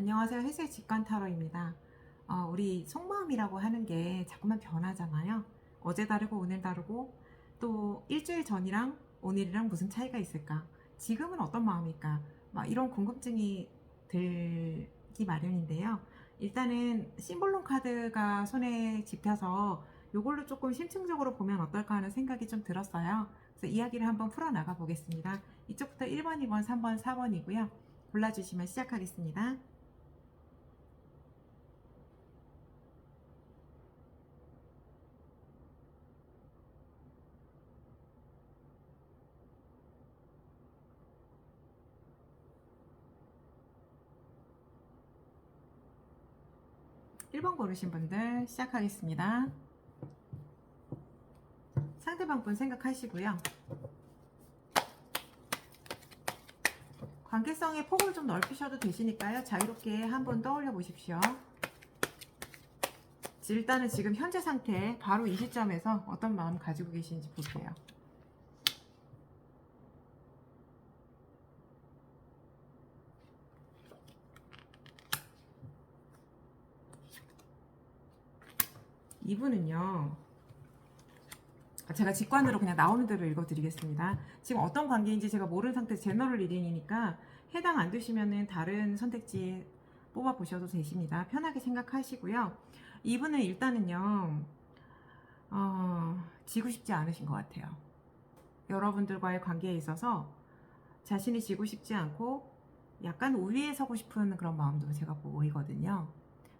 안녕하세요. 혜수의 직관 타로입니다. 우리 속마음이라고 하는 게 자꾸만 변하잖아요. 어제 다르고 오늘 다르고 또 일주일 전이랑 오늘이랑 무슨 차이가 있을까? 지금은 어떤 마음일까? 막 이런 궁금증이 들기 마련인데요. 일단은 심볼론 카드가 손에 집혀서 이걸로 조금 심층적으로 보면 어떨까 하는 생각이 좀 들었어요. 그래서 이야기를 한번 풀어나가 보겠습니다. 이쪽부터 1번, 2번, 3번, 4번이고요. 골라주시면 시작하겠습니다. 1번 고르신 분들 시작하겠습니다. 상대방 분 생각하시고요. 관계성의 폭을 좀 넓히셔도 되시니까요. 자유롭게 한번 떠올려 보십시오. 일단은 지금 현재 상태 바로 이 시점에서 어떤 마음 가지고 계신지 볼게요. 이분은요, 제가 직관으로 그냥 나오는 대로 읽어드리겠습니다. 지금 어떤 관계인지 제가 모르는 상태에서 제너럴 리딩이니까 해당 안 되시면은 다른 선택지 뽑아보셔도 되십니다. 편하게 생각하시고요. 이분은 일단은요, 지고 싶지 않으신 것 같아요. 여러분들과의 관계에 있어서 자신이 지고 싶지 않고 약간 우위에 서고 싶은 그런 마음도 제가 보이거든요.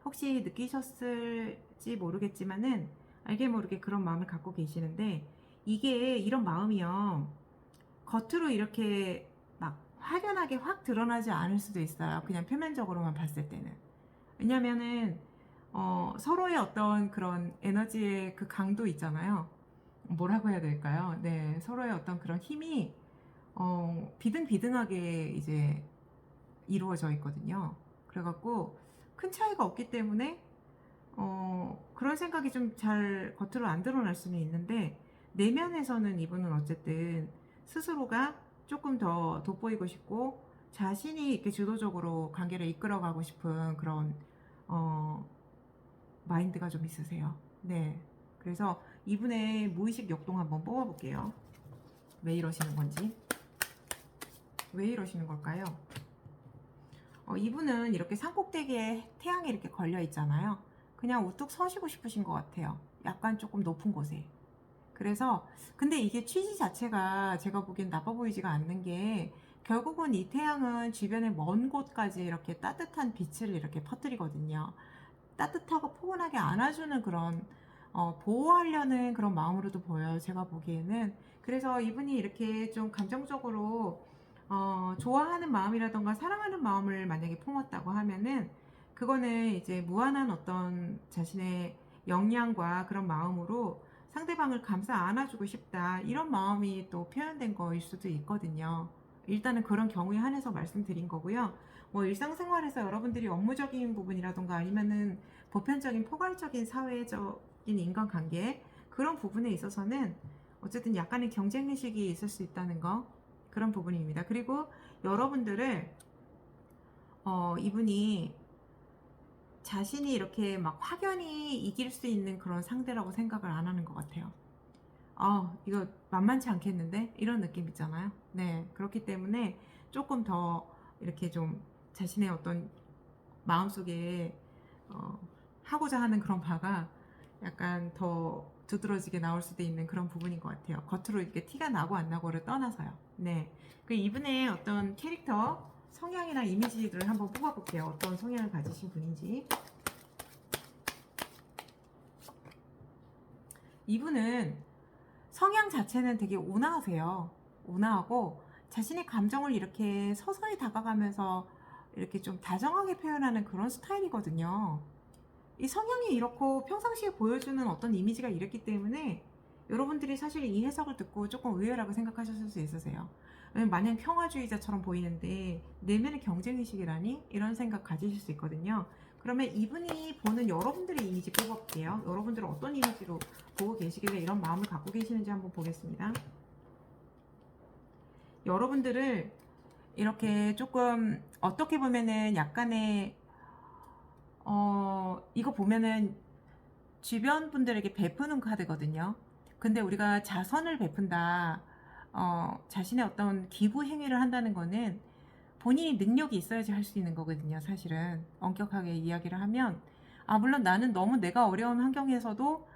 혹시 느끼셨을지 모르겠지만은 알게 모르게 그런 마음을 갖고 계시는데, 이게 이런 마음이요, 겉으로 이렇게 막 확연하게 확 드러나지 않을 수도 있어요. 그냥 표면적으로만 봤을 때는. 왜냐면은 서로의 어떤 그런 에너지의 그 강도 있잖아요. 뭐라고 해야 될까요? 네, 서로의 어떤 그런 힘이 비등비등하게 이제 이루어져 있거든요. 그래갖고 큰 차이가 없기 때문에 그런 생각이 좀 잘 겉으로 안 드러날 수는 있는데, 내면에서는 이분은 어쨌든 스스로가 조금 더 돋보이고 싶고 자신이 이렇게 주도적으로 관계를 이끌어가고 싶은 그런 어, 마인드가 좀 있으세요. 네. 그래서 이분의 무의식 역동 한번 뽑아볼게요. 왜 이러시는 건지. 왜 이러시는 걸까요? 이분은 이렇게 산꼭대기에 태양이 이렇게 걸려 있잖아요. 그냥 우뚝 서시고 싶으신 것 같아요. 약간 조금 높은 곳에. 그래서 근데 이게 취지 자체가 제가 보기엔 나빠 보이지가 않는 게, 결국은 이 태양은 주변의 먼 곳까지 이렇게 따뜻한 빛을 이렇게 퍼뜨리거든요. 따뜻하고 포근하게 안아주는 그런 보호하려는 그런 마음으로도 보여요, 제가 보기에는. 그래서 이분이 이렇게 좀 감정적으로 좋아하는 마음이라던가 사랑하는 마음을 만약에 품었다고 하면은, 그거는 이제 무한한 어떤 자신의 역량과 그런 마음으로 상대방을 감싸 안아주고 싶다, 이런 마음이 또 표현된 거일 수도 있거든요. 일단은 그런 경우에 한해서 말씀드린 거고요. 뭐 일상생활에서 여러분들이 업무적인 부분이라던가 아니면은 보편적인 포괄적인 사회적인 인간관계, 그런 부분에 있어서는 어쨌든 약간의 경쟁의식이 있을 수 있다는 거, 그런 부분입니다. 그리고 여러분들을 이분이 자신이 이렇게 막 확연히 이길 수 있는 그런 상대라고 생각을 안 하는 것 같아요. 이거 만만치 않겠는데? 이런 느낌 있잖아요. 네, 그렇기 때문에 조금 더 이렇게 좀 자신의 어떤 마음속에 어, 하고자 하는 그런 바가 약간 더 두드러지게 나올 수도 있는 그런 부분인 것 같아요. 겉으로 이렇게 티가 나고 안 나고를 떠나서요. 네, 그 이분의 어떤 캐릭터 성향이나 이미지를 한번 뽑아볼게요. 어떤 성향을 가지신 분인지. 이분은 성향 자체는 되게 온화하세요. 온화하고 자신의 감정을 이렇게 서서히 다가가면서 이렇게 좀 다정하게 표현하는 그런 스타일이거든요. 이 성향이 이렇고 평상시에 보여주는 어떤 이미지가 이랬기 때문에 여러분들이 사실 이 해석을 듣고 조금 의외라고 생각하셨을 수 있으세요. 왜냐면 마냥 평화주의자처럼 보이는데 내면의 경쟁의식이라니? 이런 생각 가지실 수 있거든요. 그러면 이분이 보는 여러분들의 이미지 뽑아볼게요. 여러분들은 어떤 이미지로 보고 계시길래 이런 마음을 갖고 계시는지 한번 보겠습니다. 여러분들을 이렇게 조금 어떻게 보면은 약간의 이거 보면은 주변 분들에게 베푸는 카드거든요. 근데 우리가 자선을 베푼다, 자신의 어떤 기부 행위를 한다는 거는 본인이 능력이 있어야지 할 수 있는 거거든요. 사실은 엄격하게 이야기를 하면, 물론 나는 너무 내가 어려운 환경에서도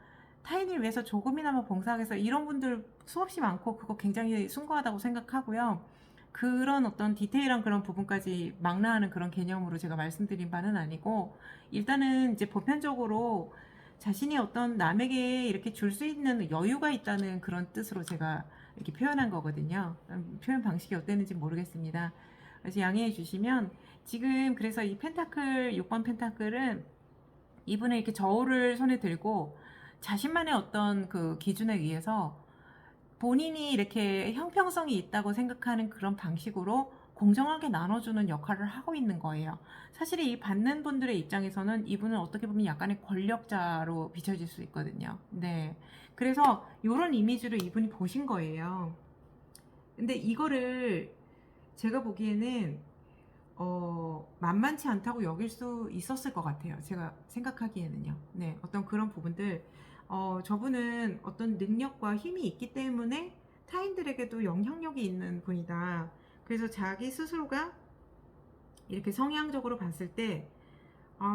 타인을 위해서 조금이나마 봉사하겠어, 이런 분들 수없이 많고 그거 굉장히 숭고하다고 생각하고요. 그런 어떤 디테일한 그런 부분까지 망라하는 그런 개념으로 제가 말씀드린 바는 아니고, 일단은 이제 보편적으로 자신이 어떤 남에게 이렇게 줄 수 있는 여유가 있다는 그런 뜻으로 제가 이렇게 표현한 거거든요. 표현 방식이 어땠는지 모르겠습니다. 그래서 양해해 주시면, 지금 그래서 이 펜타클 6번 펜타클은 이분은 이렇게 저울을 손에 들고 자신만의 어떤 그 기준에 의해서 본인이 이렇게 형평성이 있다고 생각하는 그런 방식으로 공정하게 나눠주는 역할을 하고 있는 거예요. 사실 이 받는 분들의 입장에서는 이분은 어떻게 보면 약간의 권력자로 비춰질 수 있거든요. 네. 그래서 이런 이미지로 이분이 보신 거예요. 근데 이거를 제가 보기에는 만만치 않다고 여길 수 있었을 것 같아요. 제가 생각하기에는요. 네, 어떤 그런 부분들, 저분은 어떤 능력과 힘이 있기 때문에 타인들에게도 영향력이 있는 분이다. 그래서 자기 스스로가 이렇게 성향적으로 봤을 때,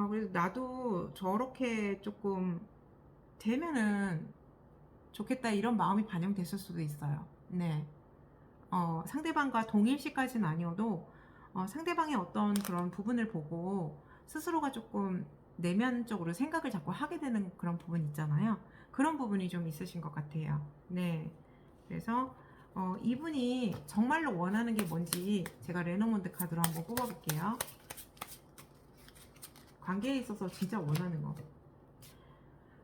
그래서 나도 저렇게 조금 되면은 좋겠다, 이런 마음이 반영됐을 수도 있어요. 네. 상대방과 동일시까지는 아니어도 상대방의 어떤 그런 부분을 보고 스스로가 조금 내면적으로 생각을 자꾸 하게 되는 그런 부분 있잖아요. 그런 부분이 좀 있으신 것 같아요. 네. 그래서 이분이 정말로 원하는 게 뭔지 제가 레노몬드 카드로 한번 뽑아볼게요. 관계에 있어서 진짜 원하는 거.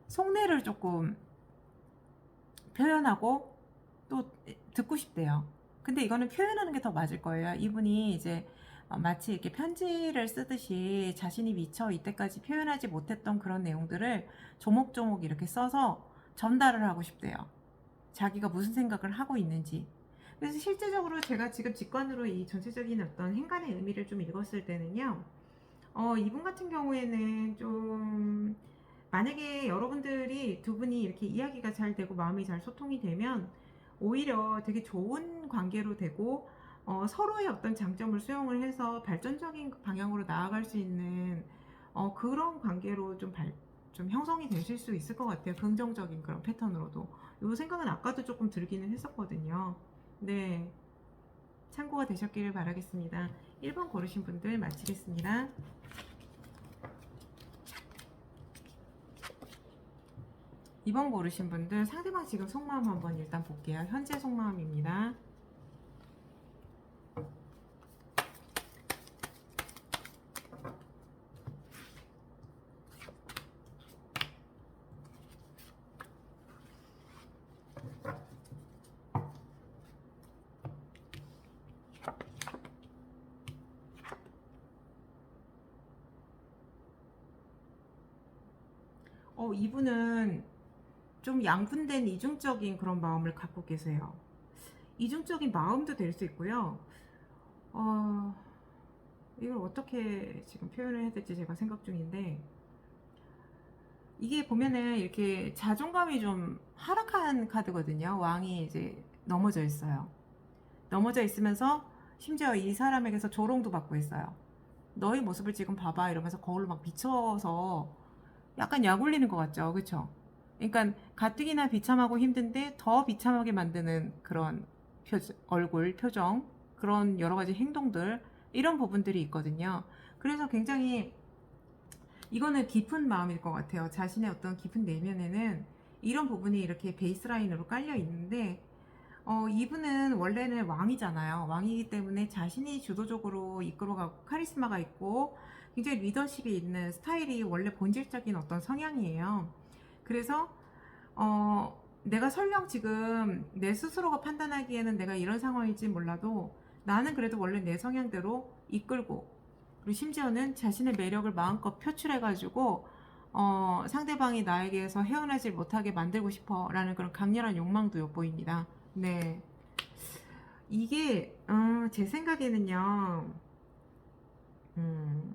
속내를 조금 표현하고 또 듣고 싶대요. 근데 이거는 표현하는 게 더 맞을 거예요. 이분이 이제 마치 이렇게 편지를 쓰듯이 자신이 미처 이때까지 표현하지 못했던 그런 내용들을 조목조목 이렇게 써서 전달을 하고 싶대요. 자기가 무슨 생각을 하고 있는지. 그래서 실제적으로 제가 지금 직관으로 이 전체적인 어떤 행간의 의미를 좀 읽었을 때는요, 이분 같은 경우에는 좀, 만약에 여러분들이 두 분이 이렇게 이야기가 잘 되고 마음이 잘 소통이 되면 오히려 되게 좋은 관계로 되고, 서로의 어떤 장점을 수용을 해서 발전적인 방향으로 나아갈 수 있는 그런 관계로 좀 형성이 되실 수 있을 것 같아요. 긍정적인 그런 패턴으로도. 이 생각은 아까도 조금 들기는 했었거든요. 네. 참고가 되셨기를 바라겠습니다. 1번 고르신 분들 마치겠습니다. 2번 고르신 분들 상대방 지금 속마음 한번 일단 볼게요. 현재 속마음입니다. 이분은 좀 양분된 이중적인 그런 마음을 갖고 계세요. 이중적인 마음도 될 수 있고요. 어, 이걸 어떻게 지금 표현을 해야 될지 제가 생각 중인데, 이게 보면은 이렇게 자존감이 좀 하락한 카드거든요. 왕이 이제 넘어져 있어요. 넘어져 있으면서 심지어 이 사람에게서 조롱도 받고 있어요. 너의 모습을 지금 봐봐 이러면서 거울로 막 비춰서 약간 약 올리는 것 같죠. 그쵸? 그러니까 가뜩이나 비참하고 힘든데 더 비참하게 만드는 그런 얼굴, 표정, 그런 여러 가지 행동들, 이런 부분들이 있거든요. 그래서 굉장히 이거는 깊은 마음일 것 같아요. 자신의 어떤 깊은 내면에는 이런 부분이 이렇게 베이스라인으로 깔려 있는데, 이분은 원래는 왕이잖아요. 왕이기 때문에 자신이 주도적으로 이끌어가고 카리스마가 있고 굉장히 리더십이 있는 스타일이 원래 본질적인 어떤 성향이에요. 그래서 내가 설령 지금 내 스스로가 판단하기에는 내가 이런 상황일지 몰라도 나는 그래도 원래 내 성향대로 이끌고, 그리고 심지어는 자신의 매력을 마음껏 표출해가지고 상대방이 나에게서 헤어나질 못하게 만들고 싶어 라는 그런 강렬한 욕망도 엿보입니다. 네. 이게 제 생각에는요, 음,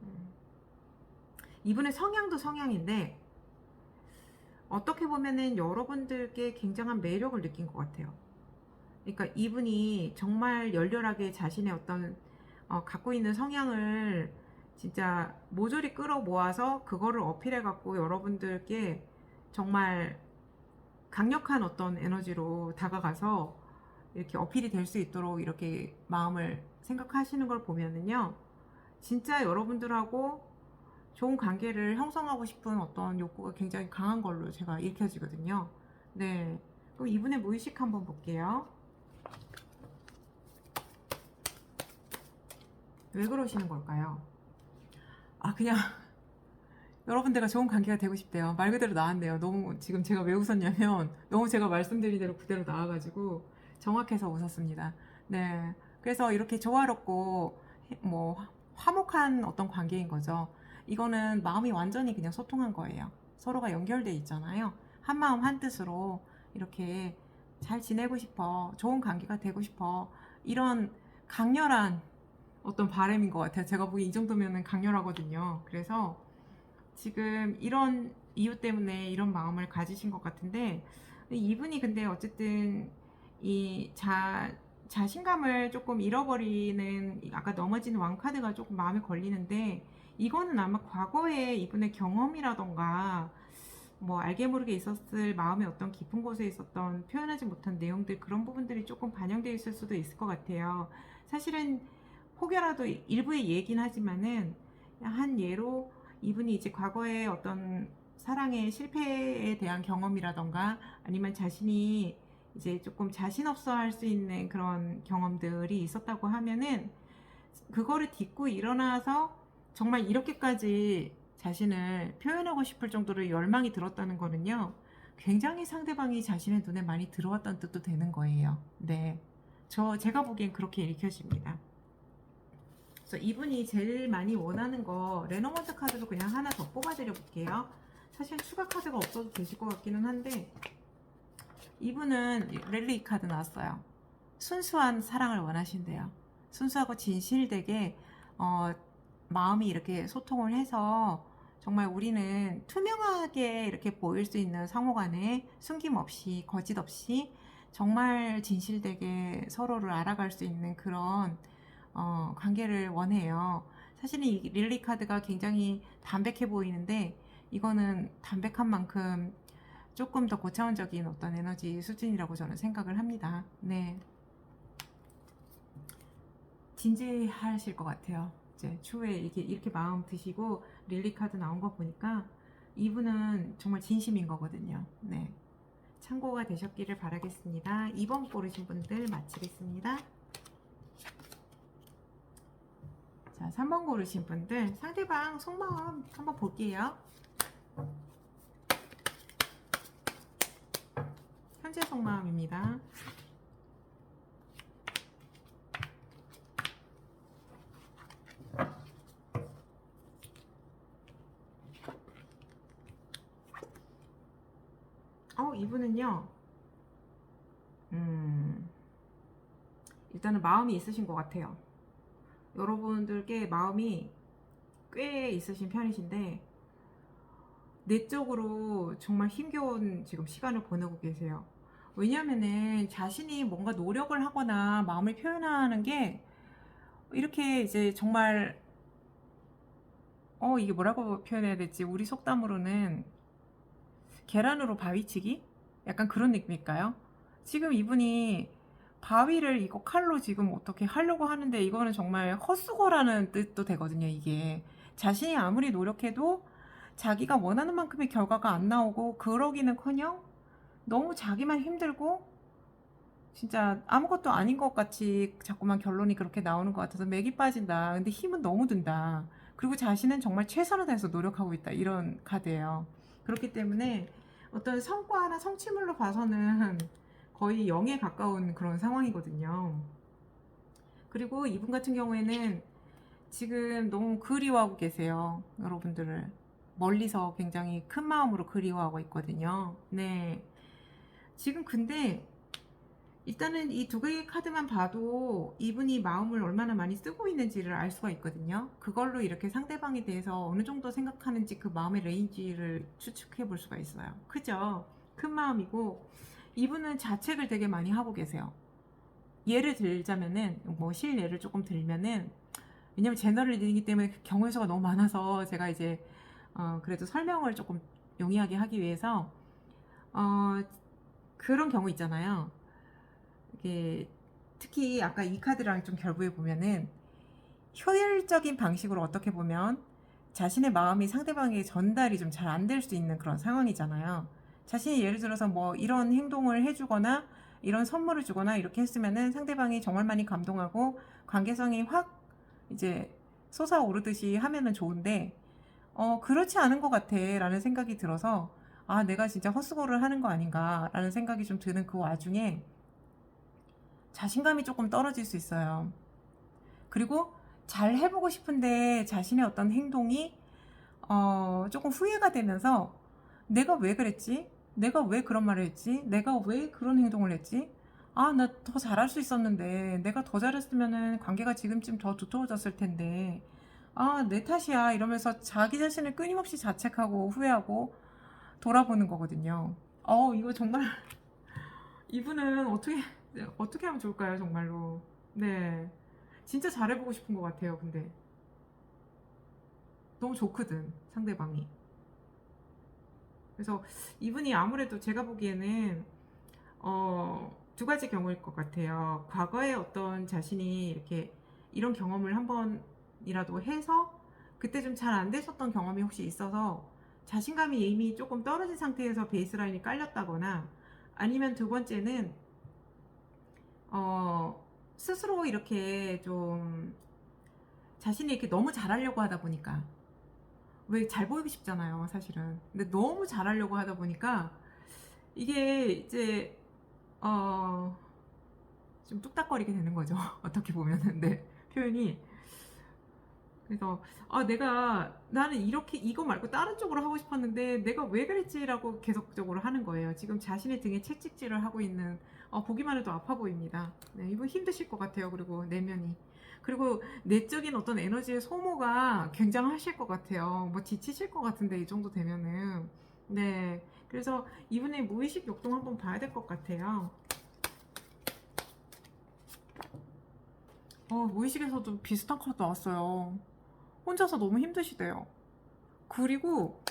이분의 성향도 성향인데 어떻게 보면은 여러분들께 굉장한 매력을 느낀 것 같아요. 그러니까 이분이 정말 열렬하게 자신의 어떤 갖고 있는 성향을 진짜 모조리 끌어 모아서 그거를 어필해 갖고 여러분들께 정말 강력한 어떤 에너지로 다가가서 이렇게 어필이 될 수 있도록 이렇게 마음을 생각하시는 걸 보면은요, 진짜 여러분들하고 좋은 관계를 형성하고 싶은 어떤 욕구가 굉장히 강한 걸로 제가 읽혀지거든요. 네. 그럼 이분의 무의식 한번 볼게요. 왜 그러시는 걸까요? 아, 그냥 여러분들과 좋은 관계가 되고 싶대요. 말 그대로 나왔네요. 너무 지금 제가 왜 웃었냐면 너무 제가 말씀드린 대로 그대로 나와가지고 정확해서 웃었습니다. 네. 그래서 이렇게 조화롭고 뭐 화목한 어떤 관계인 거죠. 이거는 마음이 완전히 그냥 소통한 거예요. 서로가 연결돼 있잖아요. 한 마음 한 뜻으로 이렇게 잘 지내고 싶어. 좋은 관계가 되고 싶어. 이런 강렬한 어떤 바람인 것 같아요. 제가 보기 이 정도면은 강렬하거든요. 그래서 지금 이런 이유 때문에 이런 마음을 가지신 것 같은데, 이분이 근데 어쨌든 이 자신감을 조금 잃어버리는, 아까 넘어진 왕카드가 조금 마음에 걸리는데, 이거는 아마 과거에 이분의 경험이라던가 뭐 알게 모르게 있었을 마음의 어떤 깊은 곳에 있었던 표현하지 못한 내용들, 그런 부분들이 조금 반영되어 있을 수도 있을 것 같아요. 사실은 혹여라도 일부의 얘기긴 하지만은 한 예로 이분이 이제 과거에 어떤 사랑의 실패에 대한 경험이라던가 아니면 자신이 이제 조금 자신 없어 할 수 있는 그런 경험들이 있었다고 하면은 그거를 딛고 일어나서 정말 이렇게까지 자신을 표현하고 싶을 정도로 열망이 들었다는 거는요, 굉장히 상대방이 자신의 눈에 많이 들어왔다는 뜻도 되는 거예요. 네. 제가 보기엔 그렇게 읽혀집니다. 그래서 이분이 제일 많이 원하는 거 레노먼트 카드도 그냥 하나 더 뽑아드려 볼게요. 사실 추가 카드가 없어도 되실 것 같기는 한데, 이분은 랠리 카드 나왔어요. 순수한 사랑을 원하신대요. 순수하고 진실되게 마음이 이렇게 소통을 해서 정말 우리는 투명하게 이렇게 보일 수 있는 상호간에 숨김없이 거짓 없이 정말 진실되게 서로를 알아갈 수 있는 그런 관계를 원해요. 사실은 이 릴리 카드가 굉장히 담백해 보이는데 이거는 담백한 만큼 조금 더 고차원적인 어떤 에너지 수준이라고 저는 생각을 합니다. 네. 진지하실 것 같아요. 이제 추후에 이렇게 마음 드시고 릴리 카드 나온 거 보니까 이분은 정말 진심인 거거든요. 네. 참고가 되셨기를 바라겠습니다. 2번 고르신 분들 마치겠습니다. 자, 3번 고르신 분들 상대방 속마음 한번 볼게요. 현재 속마음입니다. 이분은요, 일단은 마음이 있으신 것 같아요. 여러분들께 마음이 꽤 있으신 편이신데, 내적으로 정말 힘겨운 지금 시간을 보내고 계세요. 왜냐면은 자신이 뭔가 노력을 하거나 마음을 표현하는 게 이렇게 이제 정말 이게 뭐라고 표현해야 될지, 우리 속담으로는 계란으로 바위치기? 약간 그런 느낌일까요? 지금 이분이 바위를 이거 칼로 지금 어떻게 하려고 하는데 이거는 정말 헛수고라는 뜻도 되거든요. 이게 자신이 아무리 노력해도 자기가 원하는 만큼의 결과가 안 나오고 그러기는커녕 너무 자기만 힘들고 진짜 아무것도 아닌 것 같이 자꾸만 결론이 그렇게 나오는 것 같아서 맥이 빠진다. 근데 힘은 너무 든다. 그리고 자신은 정말 최선을 다해서 노력하고 있다. 이런 카드예요. 그렇기 때문에 어떤 성과나 성취물로 봐서는 거의 0에 가까운 그런 상황이거든요. 그리고 이분 같은 경우에는 지금 너무 그리워하고 계세요. 여러분들을 멀리서 굉장히 큰 마음으로 그리워하고 있거든요. 네. 지금 근데 일단은 이 두 개의 카드만 봐도 이분이 마음을 얼마나 많이 쓰고 있는지를 알 수가 있거든요. 그걸로 이렇게 상대방에 대해서 어느 정도 생각하는지 그 마음의 레인지를 추측해 볼 수가 있어요. 그죠? 큰 마음이고, 이분은 자책을 되게 많이 하고 계세요. 예를 들자면은, 뭐 실예를 조금 들면은, 왜냐면 제너럴 리딩이기 때문에 경우의 수가 너무 많아서 제가 이제 그래도 설명을 조금 용이하게 하기 위해서 어, 그런 경우 있잖아요. 이게 특히 아까 이 카드랑 좀 결부해 보면은 효율적인 방식으로 어떻게 보면 자신의 마음이 상대방에게 전달이 좀 잘 안 될 수 있는 그런 상황이잖아요. 자신이 예를 들어서 뭐 이런 행동을 해주거나 이런 선물을 주거나 이렇게 했으면은 상대방이 정말 많이 감동하고 관계성이 확 이제 솟아오르듯이 하면은 좋은데 그렇지 않은 것 같아 라는 생각이 들어서 아 내가 진짜 헛수고를 하는 거 아닌가 라는 생각이 좀 드는 그 와중에 자신감이 조금 떨어질 수 있어요. 그리고 잘 해보고 싶은데 자신의 어떤 행동이 조금 후회가 되면서 내가 왜 그랬지? 내가 왜 그런 말을 했지? 내가 왜 그런 행동을 했지? 아, 나 더 잘할 수 있었는데 내가 더 잘했으면은 관계가 지금쯤 더 두터워졌을 텐데 아, 내 탓이야 이러면서 자기 자신을 끊임없이 자책하고 후회하고 돌아보는 거거든요. 이거 정말 이분은 어떻게 하면 좋을까요, 정말로? 네. 진짜 잘해보고 싶은 것 같아요, 근데. 너무 좋거든, 상대방이. 그래서 이분이 아무래도 제가 보기에는, 두 가지 경우일 것 같아요. 과거에 어떤 자신이 이렇게 이런 경험을 한 번이라도 해서 그때 좀 잘 안 됐었던 경험이 혹시 있어서 자신감이 이미 조금 떨어진 상태에서 베이스라인이 깔렸다거나 아니면 두 번째는 스스로 이렇게 좀 자신이 이렇게 너무 잘하려고 하다 보니까 왜 잘 보이고 싶잖아요, 사실은. 근데 너무 잘하려고 하다 보니까 이게 이제 어, 좀 뚝딱거리게 되는 거죠. 어떻게 보면은 네, 표현이. 그래서 나는 이렇게 이거 말고 다른 쪽으로 하고 싶었는데 내가 왜 그랬지라고 계속적으로 하는 거예요. 지금 자신의 등에 채찍질을 하고 있는 보기만 해도 아파 보입니다. 네, 이분 힘드실 것 같아요. 그리고 내면이 그리고 내적인 어떤 에너지의 소모가 굉장하실 것 같아요. 뭐 지치실 것 같은데 이 정도 되면은 네, 그래서 이분의 무의식 역동 한번 봐야 될 것 같아요. 무의식에서도 비슷한 카드 나왔어요. 혼자서 너무 힘드시대요. 그리고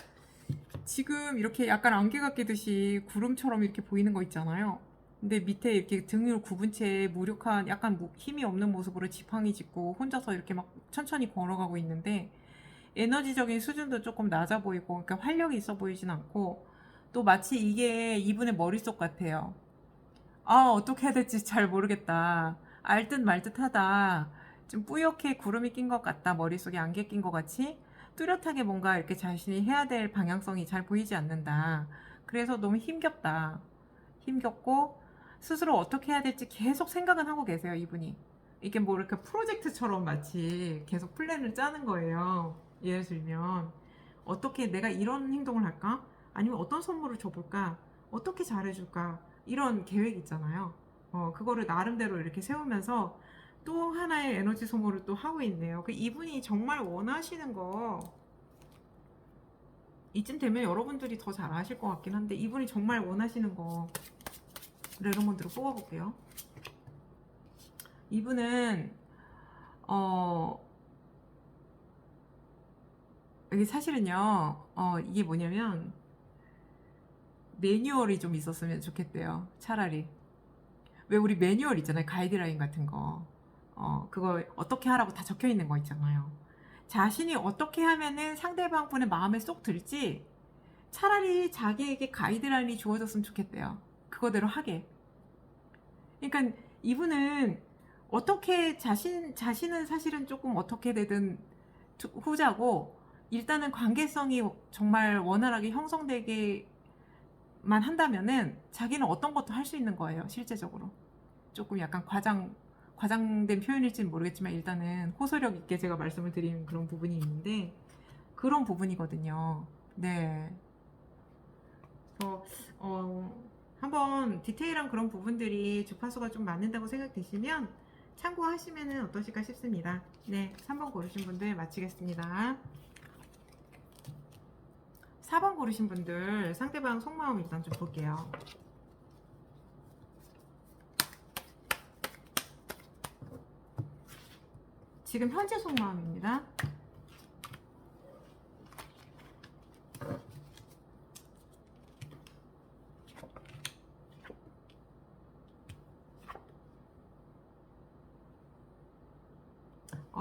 지금 이렇게 약간 안개가 끼듯이 구름처럼 이렇게 보이는 거 있잖아요. 근데 밑에 이렇게 등을 굽은 채 무력한 약간 힘이 없는 모습으로 지팡이 짚고 혼자서 이렇게 막 천천히 걸어가고 있는데 에너지적인 수준도 조금 낮아 보이고 그러니까 활력이 있어 보이진 않고 또 마치 이게 이분의 머릿속 같아요. 어떻게 해야 될지 잘 모르겠다. 알 듯 말 듯하다. 좀 뿌옇게 구름이 낀 것 같다. 머릿속에 안개 낀 것 같이 뚜렷하게 뭔가 이렇게 자신이 해야 될 방향성이 잘 보이지 않는다. 그래서 너무 힘겹다. 힘겹고 스스로 어떻게 해야 될지 계속 생각은 하고 계세요, 이분이. 이게 뭐 이렇게 프로젝트처럼 마치 계속 플랜을 짜는 거예요. 예를 들면 어떻게 내가 이런 행동을 할까? 아니면 어떤 선물을 줘볼까? 어떻게 잘해줄까? 이런 계획 있잖아요. 그거를 나름대로 이렇게 세우면서 또 하나의 에너지 소모를 또 하고 있네요. 이분이 정말 원하시는 거 이쯤 되면 여러분들이 더 잘 아실 것 같긴 한데 이분이 정말 원하시는 거 레노먼드로 뽑아볼게요. 이분은 어 이게 사실은요 이게 뭐냐면 매뉴얼이 좀 있었으면 좋겠대요. 차라리 왜 우리 매뉴얼 있잖아요. 가이드라인 같은 거. 그거 어떻게 하라고 다 적혀 있는 거 있잖아요. 자신이 어떻게 하면은 상대방 분의 마음에 쏙 들지 차라리 자기에게 가이드라인이 주어졌으면 좋겠대요. 그거대로 하게. 그러니까 이분은 어떻게 자신은 사실은 조금 어떻게 되든 후자고 일단은 관계성이 정말 원활하게 형성되게만 한다면은 자기는 어떤 것도 할 수 있는 거예요. 실제적으로. 조금 약간 과장된 표현일지는 모르겠지만 일단은 호소력 있게 제가 말씀을 드리는 그런 부분이 있는데 그런 부분이거든요. 네. 그래서 한번 디테일한 그런 부분들이 주파수가 좀 맞는다고 생각되시면 참고하시면 어떠실까 싶습니다. 네, 3번 고르신 분들 마치겠습니다. 4번 고르신 분들 상대방 속마음 일단 좀 볼게요. 지금 현재 속마음입니다.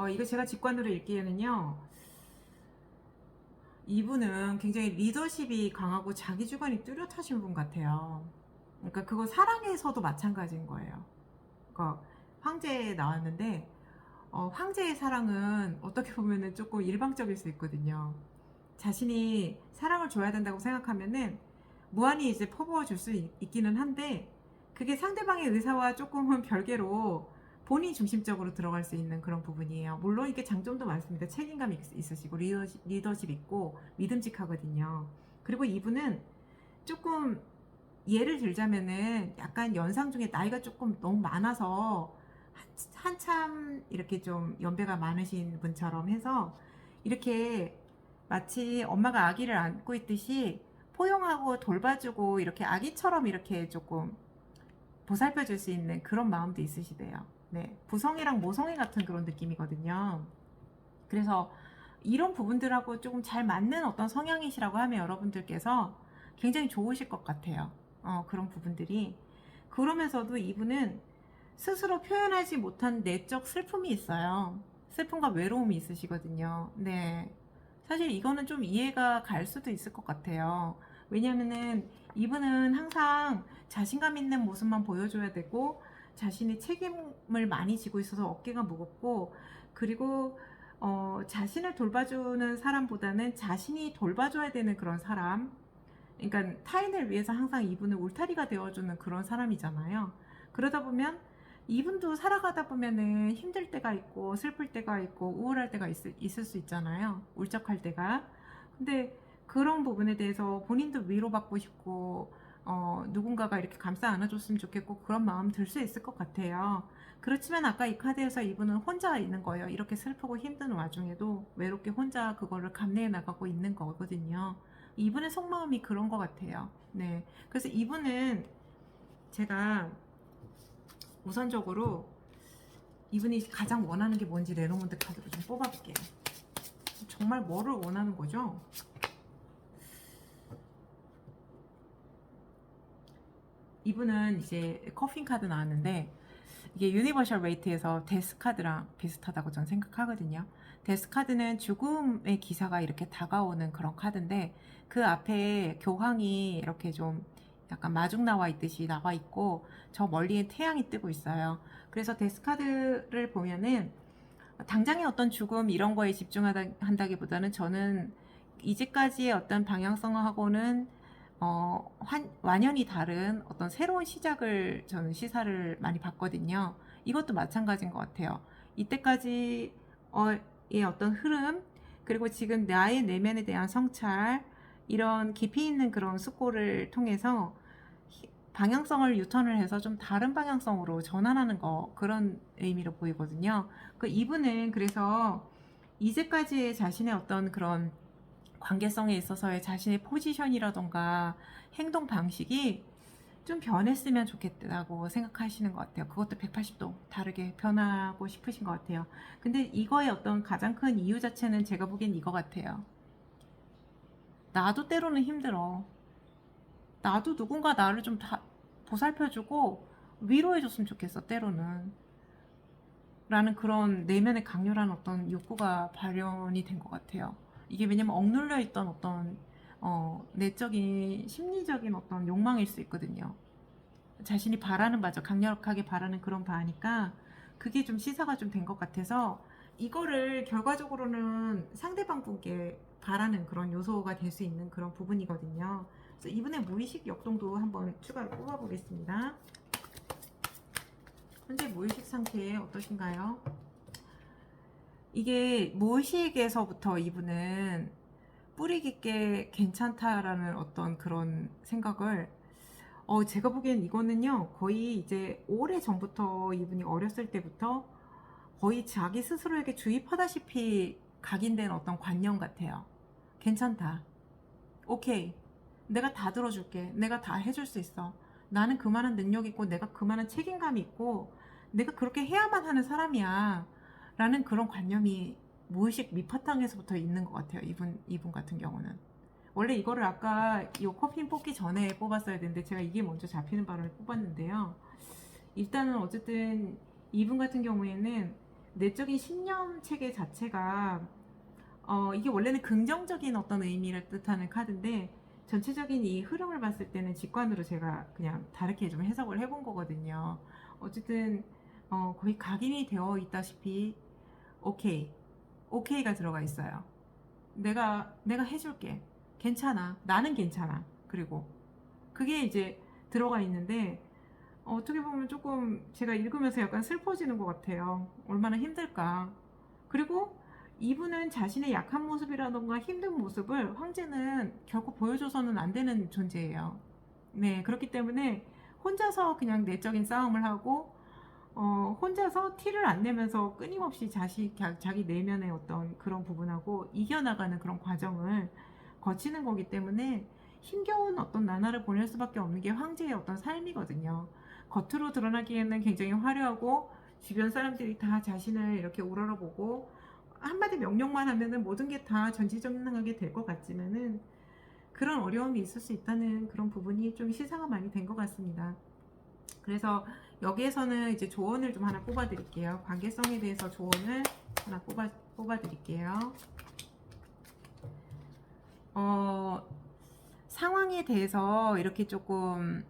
이거 제가 직관으로 읽기에는요, 이분은 굉장히 리더십이 강하고 자기 주관이 뚜렷하신 분 같아요. 그러니까 그거 사랑에서도 마찬가지인 거예요. 그러니까 황제에 나왔는데 황제의 사랑은 어떻게 보면은 조금 일방적일 수 있거든요. 자신이 사랑을 줘야 된다고 생각하면은 무한히 이제 퍼부어 줄 수 있기는 한데, 그게 상대방의 의사와 조금은 별개로 본인 중심적으로 들어갈 수 있는 그런 부분이에요. 물론 이게 장점도 많습니다. 책임감 있으시고 리더십 있고 믿음직하거든요. 그리고 이분은 조금 예를 들자면은 약간 연상 중에 나이가 조금 너무 많아서 한참 이렇게 좀 연배가 많으신 분처럼 해서 이렇게 마치 엄마가 아기를 안고 있듯이 포용하고 돌봐주고 이렇게 아기처럼 이렇게 조금 보살펴 줄 수 있는 그런 마음도 있으시대요. 네, 부성이랑 모성애 같은 그런 느낌이거든요. 그래서 이런 부분들하고 조금 잘 맞는 어떤 성향이시라고 하면 여러분들께서 굉장히 좋으실 것 같아요. 그런 부분들이. 그러면서도 이분은 스스로 표현하지 못한 내적 슬픔이 있어요. 슬픔과 외로움이 있으시거든요. 네. 사실 이거는 좀 이해가 갈 수도 있을 것 같아요. 왜냐면은 이분은 항상 자신감 있는 모습만 보여줘야 되고, 자신이 책임을 많이 지고 있어서 어깨가 무겁고, 그리고 자신을 돌봐주는 사람보다는 자신이 돌봐줘야 되는 그런 사람, 그러니까 타인을 위해서 항상 이분은 울타리가 되어주는 그런 사람이잖아요. 그러다 보면 이분도 살아가다 보면은 힘들 때가 있고 슬플 때가 있고 우울할 때가 있을 수 있잖아요. 울적할 때가. 근데 그런 부분에 대해서 본인도 위로받고 싶고 누군가가 이렇게 감싸 안아줬으면 좋겠고 그런 마음 들 수 있을 것 같아요. 그렇지만 아까 이 카드에서 이분은 혼자 있는 거예요. 이렇게 슬프고 힘든 와중에도 외롭게 혼자 그거를 감내해 나가고 있는 거거든요. 이분의 속마음이 그런 것 같아요. 네. 그래서 이분은 제가 우선적으로 이분이 가장 원하는 게 뭔지 레노몬드 카드로 좀 뽑아볼게요. 정말 뭐를 원하는 거죠? 이분은 이제 커핀 카드 나왔는데 이게 유니버셜 웨이트에서 데스 카드랑 비슷하다고 저는 생각하거든요. 데스 카드는 죽음의 기사가 이렇게 다가오는 그런 카드인데 그 앞에 교황이 이렇게 좀 약간 마중 나와 있듯이 나와 있고 저 멀리에 태양이 뜨고 있어요. 그래서 데스 카드를 보면은 당장의 어떤 죽음 이런 거에 집중한다기보다는 저는 이제까지의 어떤 방향성하고는 완연히 다른 어떤 새로운 시작을 저는 시사를 많이 봤거든요. 이것도 마찬가지인 것 같아요. 이때까지의 어떤 흐름, 그리고 지금 나의 내면에 대한 성찰, 이런 깊이 있는 그런 숙고를 통해서 방향성을 유턴을 해서 좀 다른 방향성으로 전환하는 거, 그런 의미로 보이거든요. 이분은 그래서 이제까지의 자신의 어떤 그런 관계성에 있어서의 자신의 포지션이라던가 행동 방식이 좀 변했으면 좋겠다고 생각하시는 것 같아요. 그것도 180도 다르게 변하고 싶으신 것 같아요. 근데 이거의 어떤 가장 큰 이유 자체는 제가 보기엔 이거 같아요. 나도 때로는 힘들어. 나도 누군가 나를 좀 보살펴주고 위로해줬으면 좋겠어, 때로는. 라는 그런 내면의 강렬한 어떤 욕구가 발현이 된 것 같아요. 이게 왜냐면 억눌려 있던 어떤 내적인 심리적인 어떤 욕망일 수 있거든요. 자신이 바라는 바죠. 강력하게 바라는 그런 바니까 그게 좀 시사가 좀 된 것 같아서 이거를 결과적으로는 상대방 분께 바라는 그런 요소가 될 수 있는 그런 부분이거든요. 그래서 이분의 무의식 역동도 한번 추가로 뽑아보겠습니다. 현재 무의식 상태 어떠신가요? 이게 무의식에서부터 이분은 뿌리 깊게 괜찮다라는 어떤 그런 생각을 제가 보기엔 이거는요, 거의 이제 오래 전부터 이분이 어렸을 때부터 거의 자기 스스로에게 주입하다시피 각인된 어떤 관념 같아요. 괜찮다. 오케이. 내가 다 들어줄게. 내가 다 해줄 수 있어. 나는 그만한 능력 있고, 내가 그만한 책임감이 있고, 내가 그렇게 해야만 하는 사람이야. 라는 그런 관념이 무의식 밑바탕에서부터 있는 것 같아요. 이분 같은 경우는. 원래 이거를 아까 이 커피 뽑기 전에 뽑았어야 되는데, 제가 이게 먼저 잡히는 바람에 뽑았는데요. 일단은 어쨌든 이분 같은 경우에는 내적인 신념 체계 자체가 이게 원래는 긍정적인 어떤 의미를 뜻하는 카드인데, 전체적인 이 흐름을 봤을 때는 직관으로 제가 그냥 다르게 좀 해석을 해본 거거든요. 어쨌든 거의 각인이 되어 있다시피 오케이, 오케이가 들어가 있어요. 내가 해줄게. 괜찮아. 나는 괜찮아. 그리고 그게 이제 들어가 있는데, 어떻게 보면 조금 제가 읽으면서 약간 슬퍼지는 것 같아요. 얼마나 힘들까. 그리고 이분은 자신의 약한 모습이라던가 힘든 모습을 황제는 결코 보여줘서는 안 되는 존재예요. 네, 그렇기 때문에 혼자서 그냥 내적인 싸움을 하고, 혼자서 티를 안 내면서 끊임없이 자기 내면의 어떤 그런 부분하고 이겨나가는 그런 과정을 거치는 거기 때문에 힘겨운 어떤 나날을 보낼 수밖에 없는 게 황제의 어떤 삶이거든요. 겉으로 드러나기에는 굉장히 화려하고, 주변 사람들이 다 자신을 이렇게 우러러보고 한마디 명령만 하면은 모든 게 다 전지전능하게 될 것 같지만은, 그런 어려움이 있을 수 있다는 그런 부분이 좀 시사가 많이 된 것 같습니다. 그래서 여기에서는 이제 조언을 좀 하나 뽑아 드릴게요. 관계성에 대해서 조언을 하나 뽑아 드릴게요. 상황에 대해서 이렇게 조금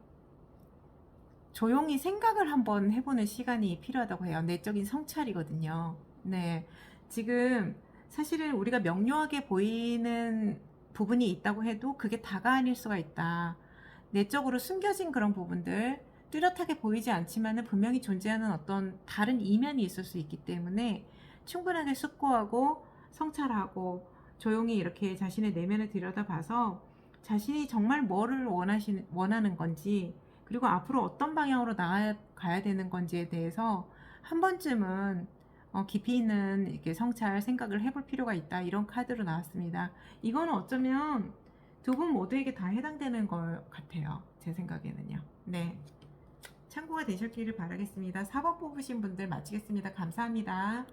조용히 생각을 한번 해보는 시간이 필요하다고 해요. 내적인 성찰이거든요. 네. 지금 사실은 우리가 명료하게 보이는 부분이 있다고 해도 그게 다가 아닐 수가 있다. 내적으로 숨겨진 그런 부분들, 뚜렷하게 보이지 않지만은 분명히 존재하는 어떤 다른 이면이 있을 수 있기 때문에 충분하게 숙고하고 성찰하고 조용히 이렇게 자신의 내면을 들여다봐서 자신이 정말 뭐를 원하는 건지, 그리고 앞으로 어떤 방향으로 나아가야 되는 건지에 대해서 한 번쯤은 깊이 있는 이렇게 성찰 생각을 해볼 필요가 있다. 이런 카드로 나왔습니다. 이거는 어쩌면 두 분 모두에게 다 해당되는 것 같아요. 제 생각에는요. 네. 참고가 되셨기를 바라겠습니다. 4번 뽑으신 분들 마치겠습니다. 감사합니다.